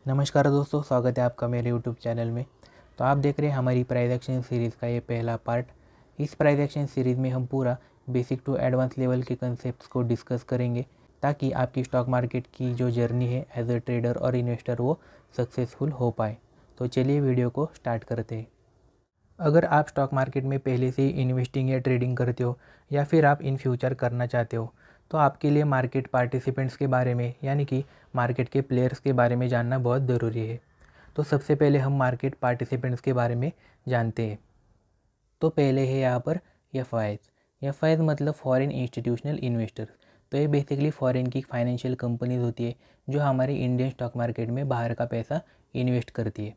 नमस्कार दोस्तों, स्वागत है आपका मेरे यूट्यूब चैनल में। तो आप देख रहे हैं हमारी प्राइस एक्शन सीरीज़ का ये पहला पार्ट। इस प्राइस एक्शन सीरीज़ में हम पूरा बेसिक टू एडवांस लेवल के कंसेप्ट्स को डिस्कस करेंगे ताकि आपकी स्टॉक मार्केट की जो जर्नी है एज अ ट्रेडर और इन्वेस्टर वो सक्सेसफुल हो पाए। तो चलिए वीडियो को स्टार्ट करते हैं। अगर आप स्टॉक मार्केट में पहले से ही इन्वेस्टिंग या ट्रेडिंग करते हो या फिर आप इन फ्यूचर करना चाहते हो तो आपके लिए मार्केट पार्टिसिपेंट्स के बारे में यानी कि मार्केट के प्लेयर्स के बारे में जानना बहुत ज़रूरी है। तो सबसे पहले हम मार्केट पार्टिसिपेंट्स के बारे में जानते हैं। तो पहले है यहाँ पर एफ आई मतलब फॉरेन इंस्टीट्यूशनल इन्वेस्टर्स। तो ये बेसिकली फॉरेन की फाइनेंशियल कंपनीज होती है जो हमारी इंडियन स्टॉक मार्केट में बाहर का पैसा इन्वेस्ट करती है।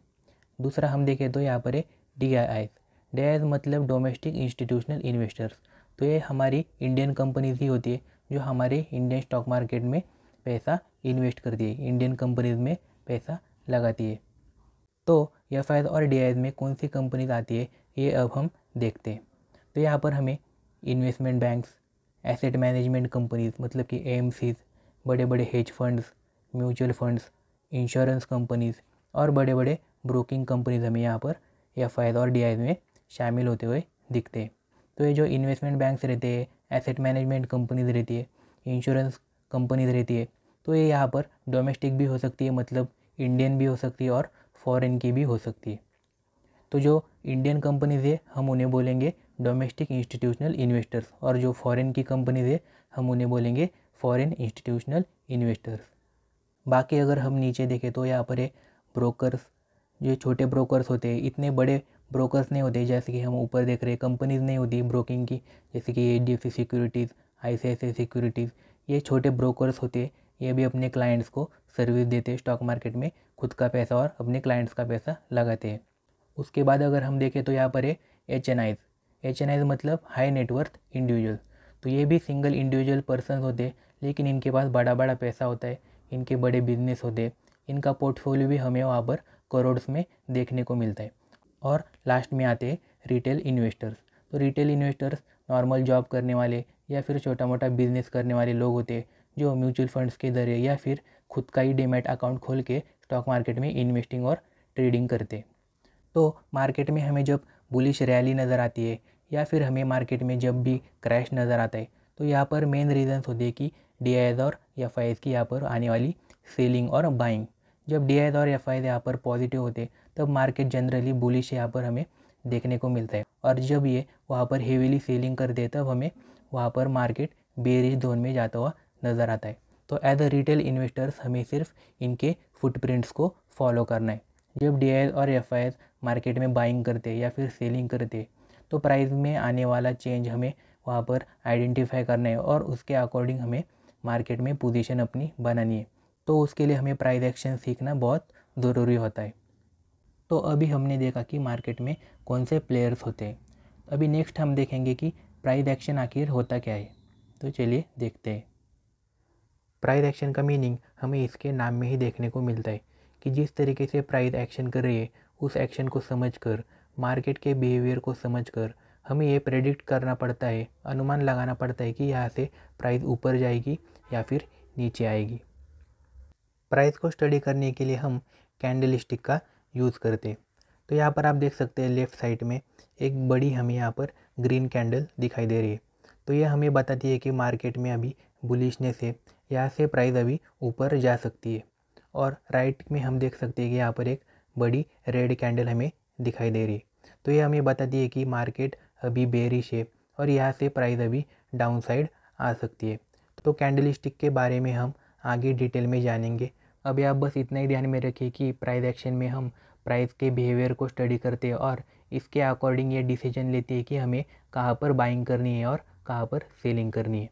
दूसरा हम देखें तो यहाँ पर है डी आई मतलब डोमेस्टिक इंस्टीट्यूशनल इन्वेस्टर्स। तो ये हमारी इंडियन कंपनीज ही होती है जो हमारे इंडियन स्टॉक मार्केट में पैसा इन्वेस्ट करती है, इंडियन कंपनीज में पैसा लगाती है। तो एफ आई और डी में कौन सी कंपनीज आती है ये अब हम देखते हैं। तो यहाँ पर हमें investment banks, asset management companies मतलब कि एएमसीज, बड़े बड़े hedge funds, mutual funds, insurance companies और बड़े बड़े ब्रोकिंग कंपनीज हमें यहाँ पर एफ आई और डी में शामिल होते हुए दिखते हैं। तो ये जो इन्वेस्टमेंट बैंक्स रहते हैं, एसेट मैनेजमेंट कंपनीज रहती है, इंश्योरेंस कंपनीज रहती है, तो ये यहाँ पर डोमेस्टिक भी हो सकती है मतलब इंडियन भी हो सकती है और फॉरेन की भी हो सकती है। तो जो इंडियन कंपनीज है हम उन्हें बोलेंगे डोमेस्टिक इंस्टीट्यूशनल इन्वेस्टर्स और जो फॉरेन की कंपनीज है हम उन्हें बोलेंगे फॉरेन इंस्टीट्यूशनल इन्वेस्टर्स। बाकी अगर हम नीचे देखें तो यहाँ पर है ब्रोकर्स। जो छोटे ब्रोकर्स होते हैं, इतने बड़े ब्रोकर्स नहीं होते जैसे कि हम ऊपर देख रहे हैं, कंपनीज नहीं होती ब्रोकिंग की, जैसे कि HDFC सिक्योरिटीज़, ICICI सिक्योरिटीज़। ये छोटे ब्रोकर्स होते हैं, ये भी अपने क्लाइंट्स को सर्विस देते हैं स्टॉक मार्केट में, खुद का पैसा और अपने क्लाइंट्स का पैसा लगाते हैं। उसके बाद अगर हम देखें तो यहाँ पर है एच एन आईज मतलब हाई नेटवर्थ इंडिविजुअल। तो ये भी सिंगल इंडिविजुअल पर्सन होते हैं लेकिन इनके पास बड़ा बड़ा पैसा होता है, इनके बड़े बिजनेस होते हैं, इनका पोर्टफोलियो भी हमें वहाँ पर करोड़्स में देखने को मिलता है। और लास्ट में आते हैं रिटेल इन्वेस्टर्स। तो रिटेल इन्वेस्टर्स नॉर्मल जॉब करने वाले या फिर छोटा मोटा बिजनेस करने वाले लोग होते हैं जो म्यूचुअल फंड्स के जरिए या फिर खुद का ही डीमैट अकाउंट खोल के स्टॉक मार्केट में इन्वेस्टिंग और ट्रेडिंग करते हैं। तो मार्केट में हमें जब बुलिश रैली नज़र आती है या फिर हमें मार्केट में जब भी क्रैश नज़र आता है तो यहाँ पर मेन रीजंस होते हैं कि डी और एफ की यहाँ पर आने वाली सेलिंग और बाइंग। जब डी और एफ यहाँ पर पॉजिटिव होते तब मार्केट जनरली बुलिश यहाँ पर हमें देखने को मिलता है, और जब ये वहाँ पर हेवीली सेलिंग करते हैं तब हमें वहाँ पर मार्केट बेरिश जोन में जाता हुआ नज़र आता है। तो एज अ रिटेल इन्वेस्टर्स हमें सिर्फ इनके फुटप्रिंट्स को फॉलो करना है। जब डी और एफ मार्केट में बाइंग करते या फिर सेलिंग करते तो प्राइस में आने वाला चेंज हमें वहाँ पर आइडेंटिफाई करना है और उसके अकॉर्डिंग हमें मार्केट में पोजीशन अपनी बनानी है। तो उसके लिए हमें प्राइस एक्शन सीखना बहुत ज़रूरी होता है। तो अभी हमने देखा कि मार्केट में कौन से प्लेयर्स होते हैं। अभी नेक्स्ट हम देखेंगे कि प्राइस एक्शन आखिर होता क्या है। तो चलिए देखते हैं। प्राइस एक्शन का मीनिंग हमें इसके नाम में ही देखने को मिलता है कि जिस तरीके से प्राइस एक्शन कर रही है उस एक्शन को समझकर, मार्केट के बिहेवियर को समझकर हमें ये प्रेडिक्ट करना पड़ता है, अनुमान लगाना पड़ता है कि यहाँ से प्राइस ऊपर जाएगी या फिर नीचे आएगी। प्राइस को स्टडी करने के लिए हम कैंडल स्टिक का यूज़ करते हैं। तो यहाँ पर आप देख सकते हैं लेफ़्ट साइड में एक बड़ी हमें यहाँ पर ग्रीन कैंडल दिखाई दे रही है। तो ये हमें बताती है कि मार्केट में अभी बुलिशनेस है, यहाँ से प्राइस अभी ऊपर जा सकती है। और राइट में हम देख सकते हैं कि यहाँ पर एक बड़ी रेड कैंडल हमें दिखाई दे रही है। तो ये हमें बताती है कि मार्केट अभी बेरिश है और यहाँ से प्राइस अभी डाउन साइड आ सकती है। तो कैंडल स्टिक के बारे में हम आगे डिटेल में जानेंगे। अभी आप बस इतना ही ध्यान में रखिए कि प्राइस एक्शन में हम प्राइस के बिहेवियर को स्टडी करते हैं और इसके अकॉर्डिंग ये डिसीजन लेते हैं कि हमें कहाँ पर बाइंग करनी है और कहाँ पर सेलिंग करनी है।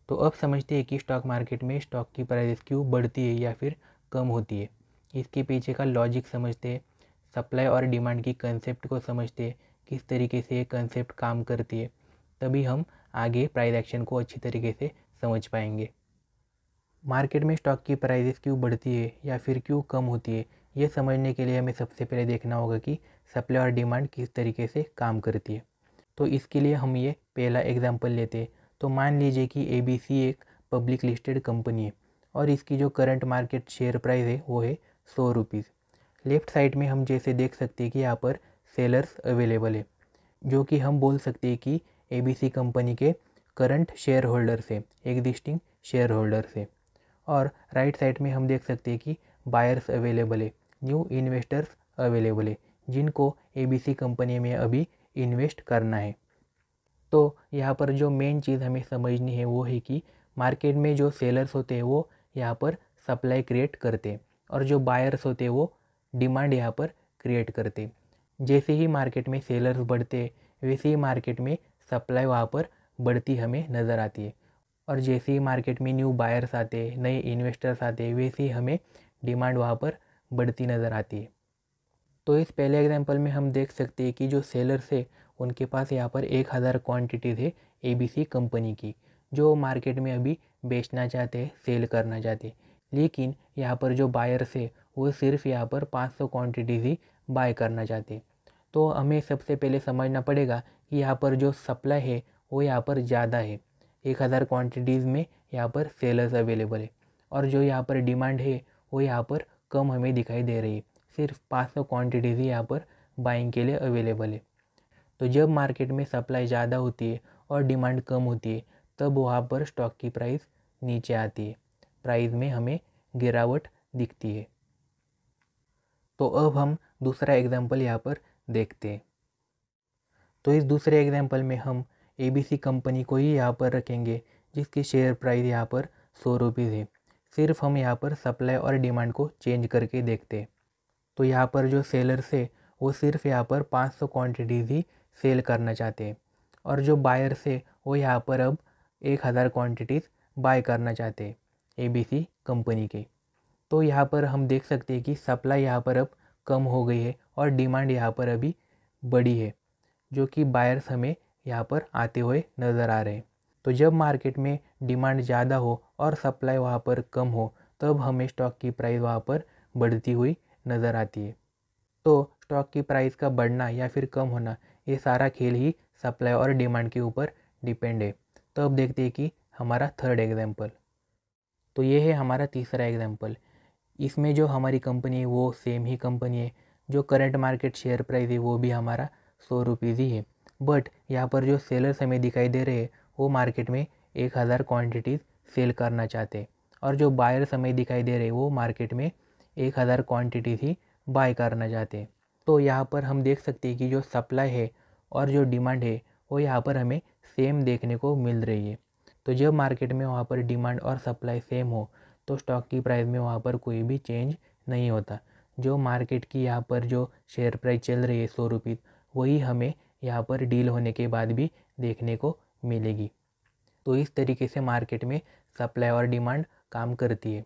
तो अब समझते हैं कि स्टॉक मार्केट में स्टॉक की प्राइस क्यों बढ़ती है या फिर कम होती है। इसके पीछे का लॉजिक समझते हैं, सप्लाई और डिमांड की कंसेप्ट को समझते हैं, किस तरीके से ये कंसेप्ट काम करती है, तभी हम आगे प्राइस एक्शन को अच्छी तरीके से समझ पाएंगे। मार्केट में स्टॉक की प्राइसेस क्यों बढ़ती है या फिर क्यों कम होती है, ये समझने के लिए हमें सबसे पहले देखना होगा कि सप्लाई और डिमांड किस तरीके से काम करती है। तो इसके लिए हम ये पहला एग्जांपल लेते हैं। तो मान लीजिए कि ABC एक पब्लिक लिस्टेड कंपनी है और इसकी जो करंट मार्केट शेयर प्राइस है वो है ₹100। लेफ़्ट साइड में हम जैसे देख सकते हैं कि यहाँ पर सेलर्स अवेलेबल है, जो कि हम बोल सकते हैं कि ABC कंपनी के करंट शेयर होल्डर्स है, एग्जिस्टिंग शेयर होल्डर्स है। और राइट साइड में हम देख सकते हैं कि बायर्स अवेलेबल है, न्यू इन्वेस्टर्स अवेलेबल है, जिनको ABC कंपनी में अभी इन्वेस्ट करना है। तो यहाँ पर जो मेन चीज़ हमें समझनी है वो है कि मार्केट में जो सेलर्स होते हैं वो यहाँ पर सप्लाई क्रिएट करते हैं और जो बायर्स होते हैं वो डिमांड यहाँ पर क्रिएट करते हैं। जैसे ही मार्केट में सेलर्स बढ़ते हैं वैसे ही मार्केट में सप्लाई वहाँ पर बढ़ती हमें नज़र आती है, और जैसे ही मार्केट में न्यू बायर्स आते हैं, नए इन्वेस्टर्स आते हैं, वैसे ही हमें डिमांड वहाँ पर बढ़ती नज़र आती है। तो इस पहले एग्जांपल में हम देख सकते हैं कि जो सेलर्स है उनके पास यहाँ पर 1000 क्वांटिटीज़ है ABC कंपनी की, जो मार्केट में अभी बेचना चाहते हैं, सेल करना चाहते हैं। लेकिन यहाँ पर जो बायर्स है वो सिर्फ यहाँ पर 500 क्वांटिटीज़ ही बाय करना चाहते हैं। तो हमें सबसे पहले समझना पड़ेगा कि यहाँ पर जो सप्लाई है वो यहाँ पर ज़्यादा है, 1000 क्वांटिटीज़ में यहाँ पर सेलर्स अवेलेबल है, और जो यहाँ पर डिमांड है वो यहाँ पर कम हमें दिखाई दे रही है, सिर्फ 500 क्वांटिटीज़ ही यहाँ पर बाइंग के लिए अवेलेबल है। तो जब मार्केट में सप्लाई ज़्यादा होती है और डिमांड कम होती है तब वहाँ पर स्टॉक की प्राइस नीचे आती है, प्राइस में हमें गिरावट दिखती है। तो अब हम दूसरा एग्जांपल यहाँ पर देखते हैं। तो इस दूसरे एग्जांपल में हम ABC कंपनी को ही यहाँ पर रखेंगे, जिसकी शेयर प्राइस यहाँ पर ₹100 है। सिर्फ हम यहाँ पर सप्लाई और डिमांड को चेंज करके देखते हैं। तो यहाँ पर जो सेलर्स है वो सिर्फ यहाँ पर 500 क्वांटिटीज़ ही सेल करना चाहते हैं, और जो बायर्स है वो यहाँ पर अब 1000 क्वांटिटीज़ बाय करना चाहते हैं ABC कंपनी के। तो यहाँ पर हम देख सकते हैं कि सप्लाई यहाँ पर अब कम हो गई है और डिमांड यहाँ पर अभी बड़ी है, जो कि बायर्स हमें यहाँ पर आते हुए नज़र आ रहे हैं। तो जब मार्केट में डिमांड ज़्यादा हो और सप्लाई वहाँ पर कम हो तब हमें स्टॉक की प्राइस वहाँ पर बढ़ती हुई नज़र आती है। तो स्टॉक की प्राइस का बढ़ना या फिर कम होना, ये सारा खेल ही सप्लाई और डिमांड के ऊपर डिपेंड है। तो अब देखते हैं कि हमारा थर्ड एग्जाम्पल। तो ये है हमारा तीसरा एग्जाम्पल। इसमें जो हमारी कंपनी है वो सेम ही कंपनी है, जो करंट मार्केट शेयर प्राइस है वो भी हमारा ₹100 ही है। बट यहाँ पर जो सेलर्स हमें दिखाई दे रहे हैं वो मार्केट में 1000 क्वांटिटीज़ सेल करना चाहते हैं, और जो बायर्स हमें दिखाई दे रहे हैं वो मार्केट में 1000 क्वांटिटीज़ ही बाय करना चाहते हैं। तो यहाँ पर हम देख सकते हैं कि जो सप्लाई है और जो डिमांड है वो यहाँ पर हमें सेम देखने को मिल रही है। तो जब मार्केट में वहाँ पर डिमांड और सप्लाई सेम हो तो स्टॉक की प्राइस में वहाँ पर कोई भी चेंज नहीं होता। जो मार्केट की यहाँ पर जो शेयर प्राइस चल रही है ₹100, वही हमें यहाँ पर डील होने के बाद भी देखने को मिलेगी। तो इस तरीके से मार्केट में सप्लाई और डिमांड काम करती है।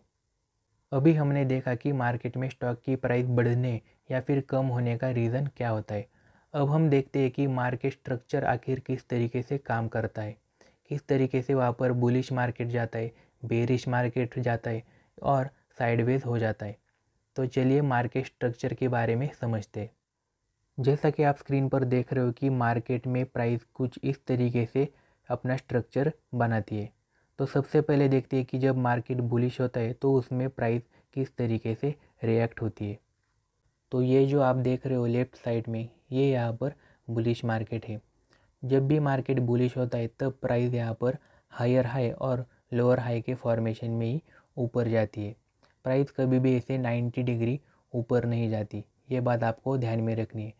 अभी हमने देखा कि मार्केट में स्टॉक की प्राइस बढ़ने या फिर कम होने का रीज़न क्या होता है। अब हम देखते हैं कि मार्केट स्ट्रक्चर आखिर किस तरीके से काम करता है, किस तरीके से वहाँ पर बुलिश मार्केट जाता है, बेरिश मार्केट जाता है और साइडवेज हो जाता है। तो चलिए मार्केट स्ट्रक्चर के बारे में समझते हैं। जैसा कि आप स्क्रीन पर देख रहे हो कि मार्केट में प्राइस कुछ इस तरीके से अपना स्ट्रक्चर बनाती है। तो सबसे पहले देखते हैं कि जब मार्केट बुलिश होता है तो उसमें प्राइस किस तरीके से रिएक्ट होती है। तो ये जो आप देख रहे हो लेफ़्ट साइड में, ये यहाँ पर बुलिश मार्केट है। जब भी मार्केट बुलिश होता है तब प्राइस यहाँ पर हायर हाई और लोअर हाई के फॉर्मेशन में ही ऊपर जाती है। प्राइस कभी भी ऐसे 90 डिग्री ऊपर नहीं जाती, ये बात आपको ध्यान में रखनी है।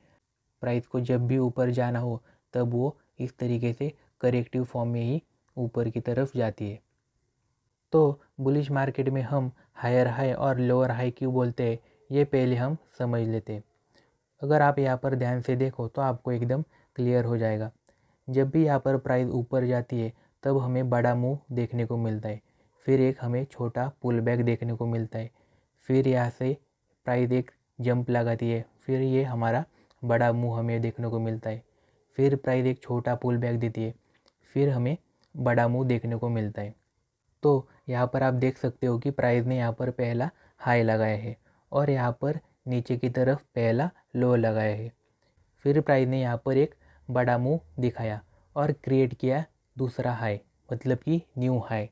प्राइस को जब भी ऊपर जाना हो तब वो इस तरीके से करेक्टिव फॉर्म में ही ऊपर की तरफ जाती है। तो बुलिश मार्केट में हम हायर हाई और लोअर हाई क्यों बोलते हैं ये पहले हम समझ लेते हैं। अगर आप यहाँ पर ध्यान से देखो तो आपको एकदम क्लियर हो जाएगा। जब भी यहाँ पर प्राइस ऊपर जाती है तब हमें बड़ा मूव देखने को मिलता है, फिर एक हमें छोटा पुल बैक देखने को मिलता है, फिर यहाँ से प्राइस एक जंप लगाती है, फिर ये हमारा बड़ा मूव हमें देखने को मिलता है, फिर प्राइस एक छोटा पुल बैक देती है, फिर हमें बड़ा मूव देखने को मिलता है। तो यहाँ पर आप देख सकते हो कि प्राइस ने यहाँ पर पहला हाई लगाया है और यहाँ पर नीचे की तरफ पहला लो लगाया है। फिर प्राइस ने यहाँ पर एक बड़ा मूव दिखाया और क्रिएट किया दूसरा हाई, मतलब कि न्यू हाई।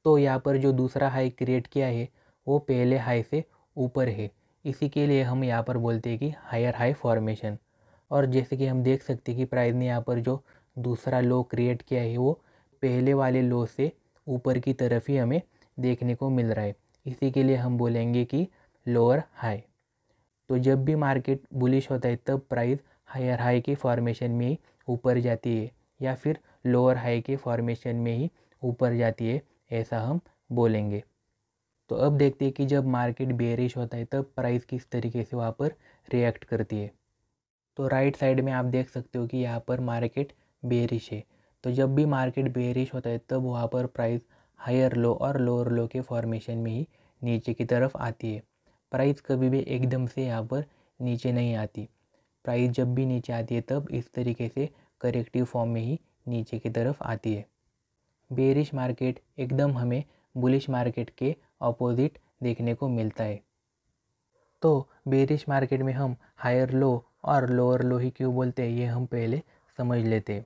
तो यहाँ पर जो दूसरा हाई क्रिएट किया है वो पहले हाई से ऊपर है, इसी के लिए हम यहाँ पर बोलते हैं कि हायर हाई फॉर्मेशन। और जैसे कि हम देख सकते हैं कि प्राइस ने यहाँ पर जो दूसरा लो क्रिएट किया है वो पहले वाले लो से ऊपर की तरफ ही हमें देखने को मिल रहा है। इसी के लिए हम बोलेंगे कि लोअर हाई। तो जब भी मार्केट बुलिश होता है तब प्राइस हायर हाई के फॉर्मेशन में ही ऊपर जाती है या फिर लोअर हाई के फॉर्मेशन में ही ऊपर जाती है, ऐसा हम बोलेंगे। तो अब देखते हैं कि जब मार्केट बेयरिश होता है तब प्राइस किस तरीके से वहाँ पर रिएक्ट करती है। तो राइट साइड में आप देख सकते हो कि यहाँ पर मार्केट बेयरिश है। तो जब भी मार्केट बेयरिश होता है तब वहाँ पर प्राइस हायर लो और लोअर लो के फॉर्मेशन में ही नीचे की तरफ आती है। प्राइस कभी भी एकदम से यहाँ पर नीचे नहीं आती। प्राइस जब भी नीचे आती है तब इस तरीके से करेक्टिव फॉर्म में ही नीचे की तरफ आती है। बेयरिश मार्केट एकदम हमें बुलिश मार्केट के ऑपोजिट देखने को मिलता है। तो बेयरिश मार्केट में हम हायर लो और लोअर लो ही क्यों बोलते हैं ये हम पहले समझ लेते हैं।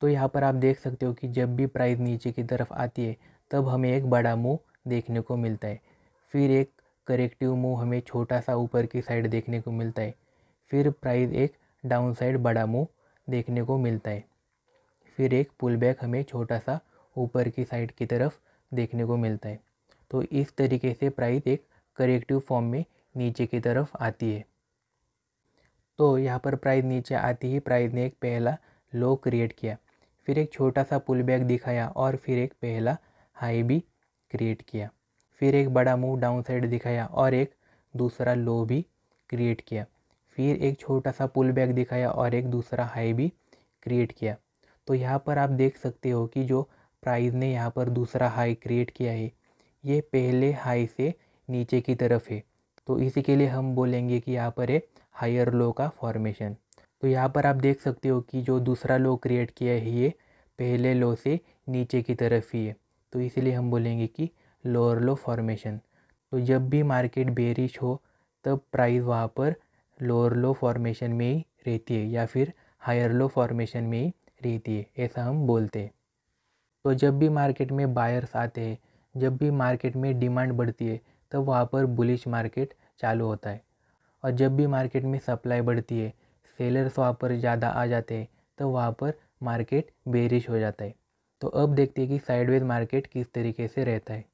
तो यहाँ पर आप देख सकते हो कि जब भी प्राइस नीचे की तरफ आती है तब हमें एक बड़ा मूव देखने को मिलता है। फिर एक करेक्टिव मूव हमें छोटा सा ऊपर की साइड देखने को मिलता है। फिर प्राइस एक डाउन साइड बड़ा मूव देखने को मिलता है। फिर एक पुल बैक हमें छोटा सा ऊपर की साइड की तरफ देखने को मिलता है। तो इस तरीके से प्राइस एक करेक्टिव फॉर्म में नीचे की तरफ आती है। तो यहाँ पर प्राइस नीचे आती ही प्राइस ने एक पहला लो क्रिएट किया, फिर एक छोटा सा पुल बैक दिखाया और फिर एक पहला हाई भी क्रिएट किया। फिर एक बड़ा मूव डाउन साइड दिखाया और एक दूसरा लो भी क्रिएट किया। फिर एक छोटा सा पुल बैक दिखाया और एक दूसरा हाई भी क्रिएट किया। तो यहाँ पर आप देख सकते हो कि जो प्राइस ने यहाँ पर दूसरा हाई क्रिएट किया है ये पहले हाई से नीचे की तरफ है। तो इसी के लिए हम बोलेंगे कि यहाँ पर है हायर लो का फॉर्मेशन। तो यहाँ पर आप देख सकते हो कि जो दूसरा लो क्रिएट किया है ये पहले लो से नीचे की तरफ ही है। तो इसीलिए हम बोलेंगे कि लोअर लो फॉर्मेशन। तो जब भी मार्केट बेरिश हो तब प्राइस वहाँ पर लोअर लो फॉर्मेशन में ही रहती है या फिर हायर लो फॉर्मेशन में ही रहती है, ऐसा हम बोलते हैं। तो जब भी मार्केट में बायर्स आते हैं, जब भी मार्केट में डिमांड बढ़ती है तब वहाँ पर बुलिश मार्केट चालू होता है। और जब भी मार्केट में सप्लाई बढ़ती है, सेलर्स वहाँ पर ज़्यादा आ जाते हैं तो वहाँ पर मार्केट बेरिश हो जाता है। तो अब देखते हैं कि साइडवेज मार्केट किस तरीके से रहता है।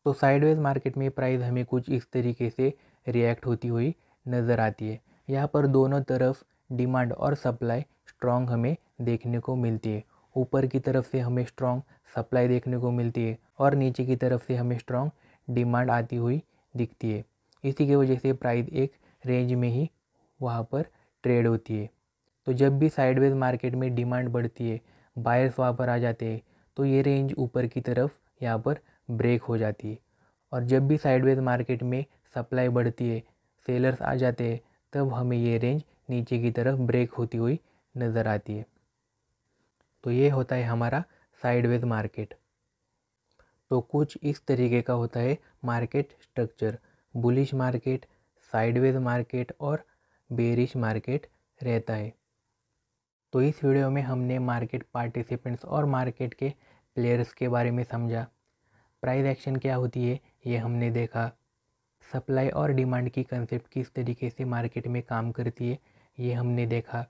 तो साइडवेज मार्केट में प्राइस हमें कुछ इस तरीके से रिएक्ट होती हुई नज़र आती है। यहाँ पर दोनों तरफ डिमांड और सप्लाई स्ट्रॉन्ग हमें देखने को मिलती है। ऊपर की तरफ से हमें स्ट्रॉन्ग सप्लाई देखने को मिलती है और नीचे की तरफ से हमें स्ट्रॉन्ग डिमांड आती हुई दिखती है। इसी की वजह से प्राइस एक रेंज में ही वहाँ पर ट्रेड होती है। तो जब भी साइडवेज मार्केट में डिमांड बढ़ती है, बायर्स वहाँ पर आ जाते हैं तो ये रेंज ऊपर की तरफ यहाँ पर ब्रेक हो जाती है। और जब भी साइडवेज मार्केट में सप्लाई बढ़ती है, सेलर्स आ जाते हैं तब हमें ये रेंज नीचे की तरफ ब्रेक होती हुई नज़र आती है। तो ये होता है हमारा साइडवेज मार्केट। तो कुछ इस तरीके का होता है market structure. Bullish market, sideways market और बेरिश मार्केट रहता है। तो इस वीडियो में हमने मार्केट पार्टिसिपेंट्स और मार्केट के प्लेयर्स के बारे में समझा। प्राइस एक्शन क्या होती है ये हमने देखा। सप्लाई और डिमांड की कंसेप्ट किस तरीके से मार्केट में काम करती है ये हमने देखा।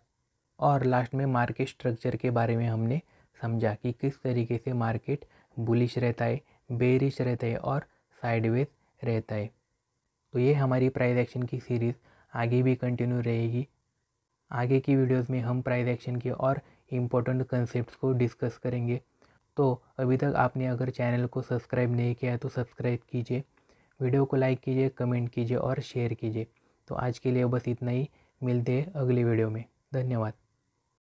और लास्ट में मार्केट स्ट्रक्चर के बारे में हमने समझा कि किस तरीके से मार्केट बुलिश रहता है, बेरिश रहता है और साइडवेज रहता है। तो ये हमारी प्राइस एक्शन की सीरीज़ आगे भी कंटिन्यू रहेगी। आगे की वीडियोस में हम प्राइस एक्शन के और इम्पोर्टेंट कंसेप्ट्स को डिस्कस करेंगे। तो अभी तक आपने अगर चैनल को सब्सक्राइब नहीं किया है तो सब्सक्राइब कीजिए, वीडियो को लाइक कीजिए, कमेंट कीजिए और शेयर कीजिए। तो आज के लिए बस इतना ही, मिलते हैं अगली वीडियो में। धन्यवाद।